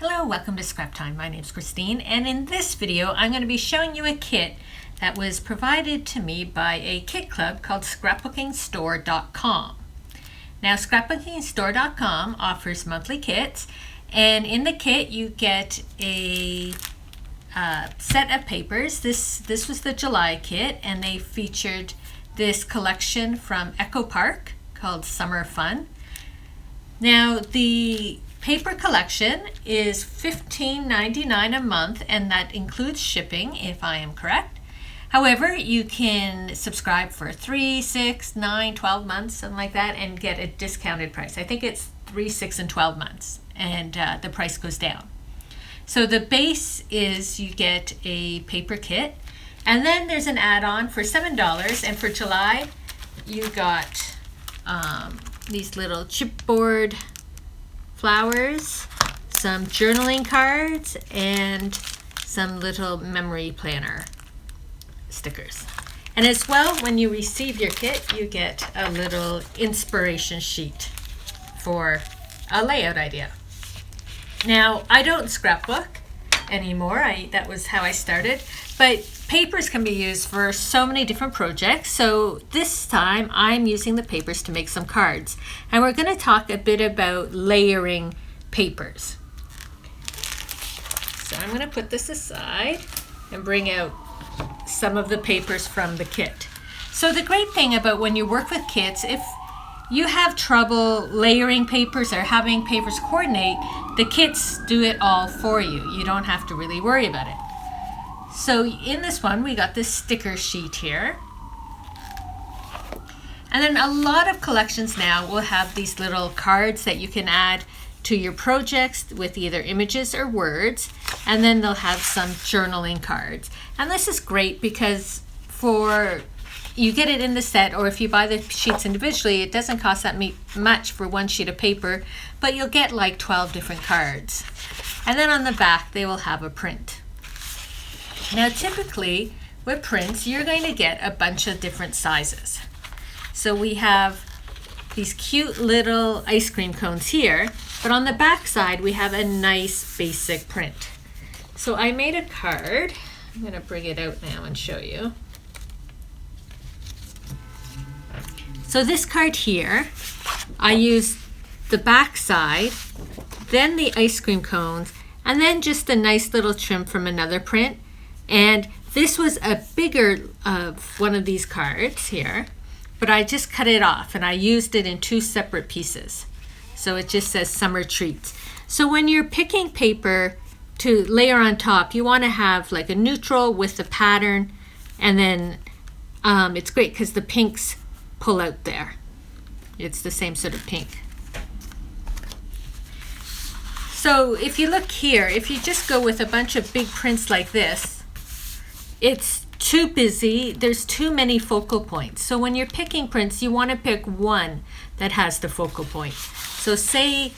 Hello, welcome to Scrap Time. My name is Christine, and in this video I'm going to be showing you a kit that was provided to me by a kit club called scrapbookingstore.com. Now, scrapbookingstore.com offers monthly kits, and in the kit you get a set of papers. This was the July kit, and they featured this collection from Echo Park called Summer Fun. Now, the paper collection is $15.99 a month, and that includes shipping, if I am correct. However, you can subscribe for 3, 6, 9, 12 months, something like that, and get a discounted price. I think it's 3, 6, and 12 months, and the price goes down. So the base is you get a paper kit, and then there's an add-on for $7, and for July, you got these little chipboard flowers, some journaling cards, and some little memory planner stickers. And as well, when you receive your kit, you get a little inspiration sheet for a layout idea. Now, I don't scrapbook anymore. That was how I started, but papers can be used for so many different projects. So this time I'm using the papers to make some cards, and we're going to talk a bit about layering papers. So I'm going to put this aside and bring out some of the papers from the kit. So the great thing about when you work with kits, if you have trouble layering papers or having papers coordinate, the kits do it all for you. You don't have to really worry about it. So in this one, we got this sticker sheet here. And then a lot of collections now will have these little cards that you can add to your projects with either images or words. And then they'll have some journaling cards. And this is great because you get it in the set, or if you buy the sheets individually, it doesn't cost that much for one sheet of paper, but you'll get like 12 different cards. And then on the back, they will have a print. Now, typically with prints, you're going to get a bunch of different sizes. So we have these cute little ice cream cones here, but on the back side, we have a nice basic print. So I made a card. I'm going to bring it out now and show you. So this card here, I used the back side, then the ice cream cones, and then just a nice little trim from another print. And this was a bigger one of these cards here, but I just cut it off and I used it in 2 separate pieces. So it just says summer treats. So when you're picking paper to layer on top, you want to have like a neutral with the pattern, and then it's great because the pinks pull out there. It's the same sort of pink. So if you look here, if you just go with a bunch of big prints like this, it's too busy. There's too many focal points. So when you're picking prints, you want to pick one that has the focal point. So say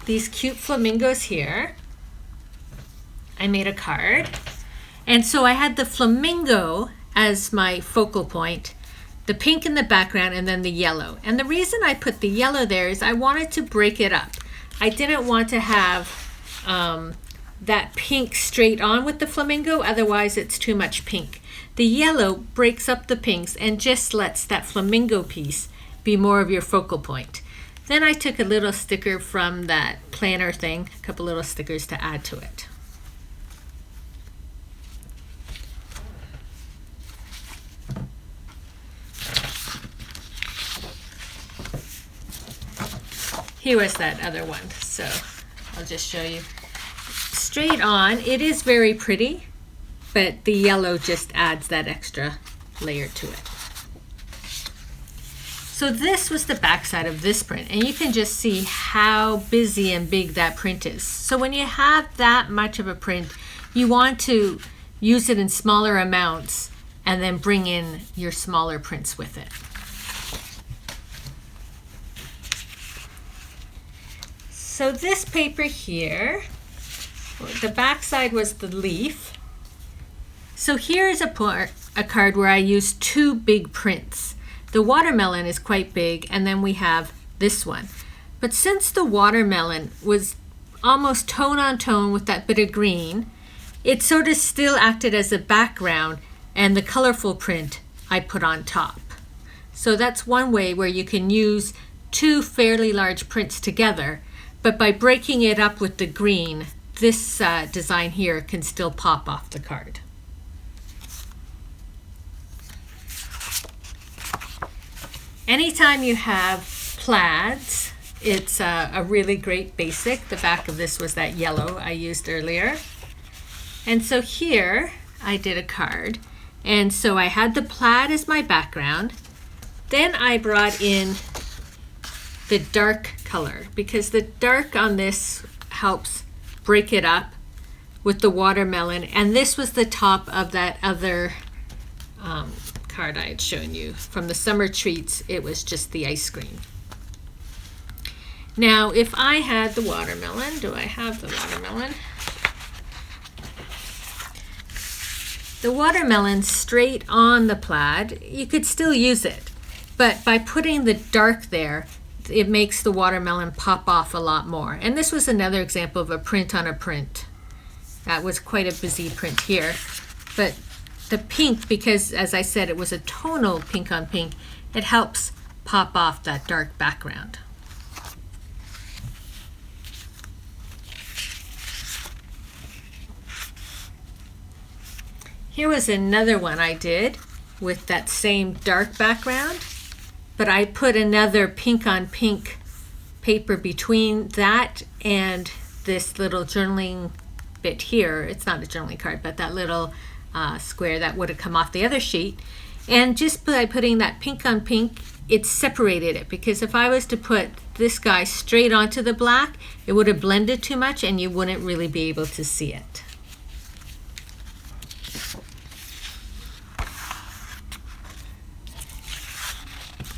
these cute flamingos here. I made a card. And so I had the flamingo as my focal point, the pink in the background, and then the yellow. And the reason I put the yellow there is I wanted to break it up. I didn't want to have that pink straight on with the flamingo, otherwise it's too much pink. The yellow breaks up the pinks and just lets that flamingo piece be more of your focal point. Then I took a little sticker from that planner thing, a couple little stickers to add to it. Here was that other one, so I'll just show you. Straight on, it is very pretty, but the yellow just adds that extra layer to it. So this was the back side of this print, and you can just see how busy and big that print is. So when you have that much of a print, you want to use it in smaller amounts and then bring in your smaller prints with it. So this paper here, the back side was the leaf. So here's a card where I used 2 big prints. The watermelon is quite big, and then we have this one. But since the watermelon was almost tone on tone with that bit of green. It sort of still acted as a background, and the colorful print I put on top. So that's one way where you can use two fairly large prints together, but by breaking it up with the green, this design here can still pop off the card. Anytime you have plaids, it's a really great basic. The back of this was that yellow I used earlier. And so here I did a card. And so I had the plaid as my background. Then I brought in the dark color because the dark on this helps break it up with the watermelon. And this was the top of that other card I had shown you from the summer treats. It was just the ice cream. Now, if I had the watermelon, do I have the watermelon? The watermelon straight on the plaid, you could still use it, but by putting the dark there, it makes the watermelon pop off a lot more. And this was another example of a print on a print. That was quite a busy print here, but the pink, because as I said, it was a tonal pink on pink, it helps pop off that dark background. Here was another one I did with that same dark background, but I put another pink on pink paper between that and this little journaling bit here. It's not a journaling card, but that little square that would have come off the other sheet. And just by putting that pink on pink, it separated it, because if I was to put this guy straight onto the black, it would have blended too much and you wouldn't really be able to see it.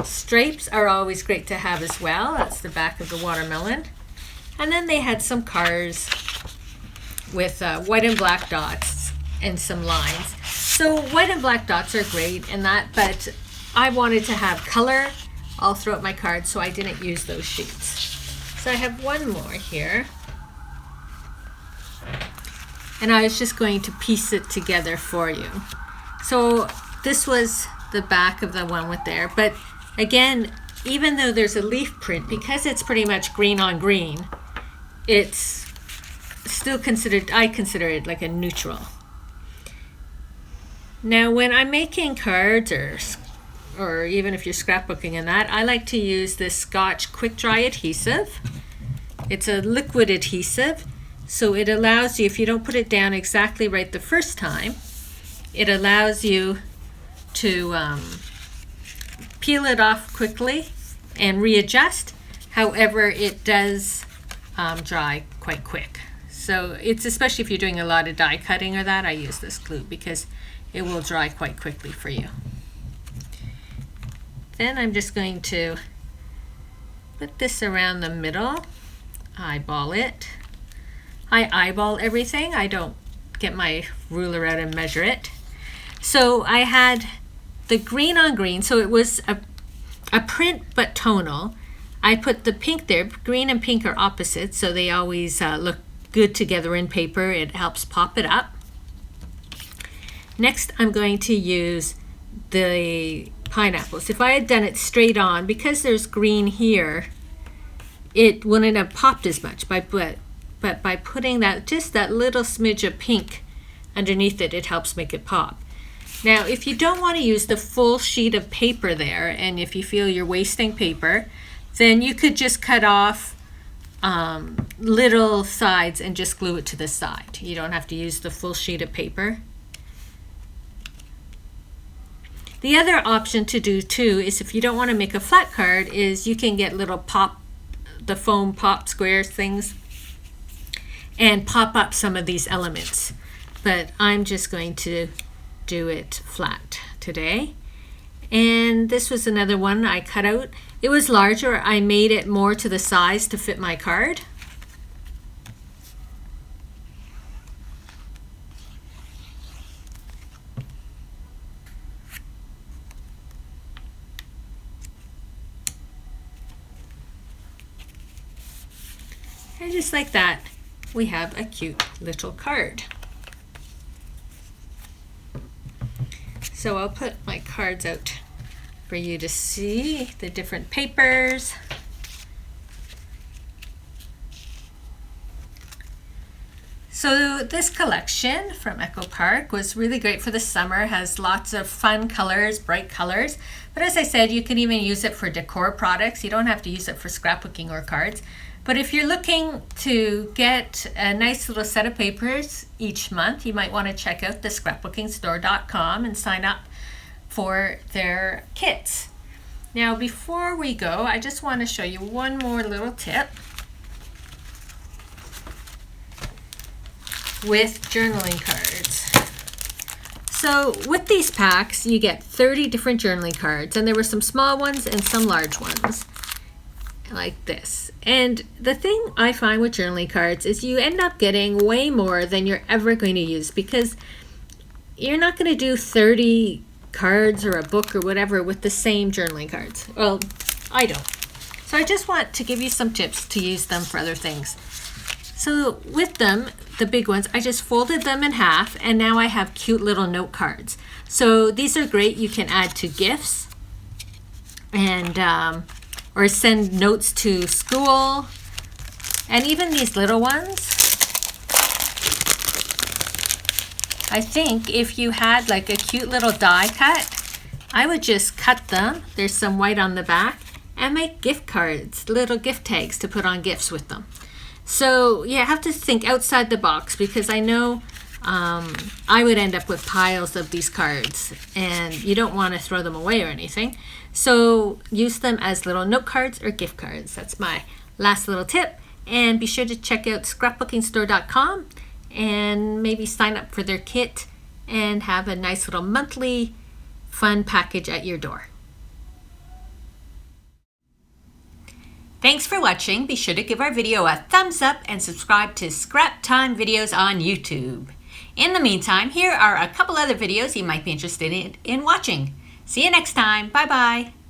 Stripes are always great to have as well. That's the back of the watermelon. And then they had some cars with white and black dots and some lines. So white and black dots are great and that, but I wanted to have color all throughout my card, so I didn't use those sheets. So I have one more here. And I was just going to piece it together for you. So this was the back of the one with there, but again, even though there's a leaf print, because it's pretty much green on green, it's still considered, I consider it like a neutral. Now when I'm making cards or even if you're scrapbooking and that, I like to use this Scotch quick dry adhesive. It's a liquid adhesive, so it allows you, if you don't put it down exactly right the first time, it allows you to peel it off quickly and readjust. However, it does dry quite quick. So it's especially if you're doing a lot of die cutting or that, I use this glue because it will dry quite quickly for you. Then I'm just going to put this around the middle, eyeball it. I eyeball everything. I don't get my ruler out and measure it. So I had the green on green, so it was a print but tonal. I put the pink there. Green and pink are opposites, so they always look good together in paper. It helps pop it up. Next, I'm going to use the pineapples. If I had done it straight on, because there's green here, it wouldn't have popped as much. But by putting that, just that little smidge of pink underneath it, it helps make it pop. Now, if you don't want to use the full sheet of paper there, and if you feel you're wasting paper, then you could just cut off little sides and just glue it to the side. You don't have to use the full sheet of paper. The other option to do too is, if you don't want to make a flat card, is you can get little the foam pop squares things and pop up some of these elements. But I'm just going to do it flat today. And this was another one I cut out. It was larger. I made it more to the size to fit my card. And just like that, we have a cute little card. So I'll put my cards out for you to see the different papers. So this collection from Echo Park was really great for the summer, has lots of fun colors, bright colors. But as I said, you can even use it for decor products. You don't have to use it for scrapbooking or cards. But if you're looking to get a nice little set of papers each month, you might want to check out the scrapbookingstore.com and sign up for their kits. Now before we go, I just want to show you one more little tip with journaling cards. So with these packs, you get 30 different journaling cards, and there were some small ones and some large ones, like this. And the thing I find with journaling cards is you end up getting way more than you're ever going to use, because you're not going to do 30 cards or a book or whatever with the same journaling cards. Well, I don't. So I just want to give you some tips to use them for other things. So with them, the big ones, I just folded them in half, and now I have cute little note cards. So these are great. You can add to gifts and or send notes to school, and even these little ones. I think if you had like a cute little die cut, I would just cut them. There's some white on the back, and make gift cards, little gift tags to put on gifts with them. So you have to think outside the box, because I know I would end up with piles of these cards, and you don't want to throw them away or anything. So use them as little note cards or gift cards. That's my last little tip. And be sure to check out scrapbookingstore.com and maybe sign up for their kit and have a nice little monthly fun package at your door. Thanks for watching. Be sure to give our video a thumbs up and subscribe to Scrap Time videos on YouTube. In the meantime, here are a couple other videos you might be interested in watching. See you next time. Bye-bye.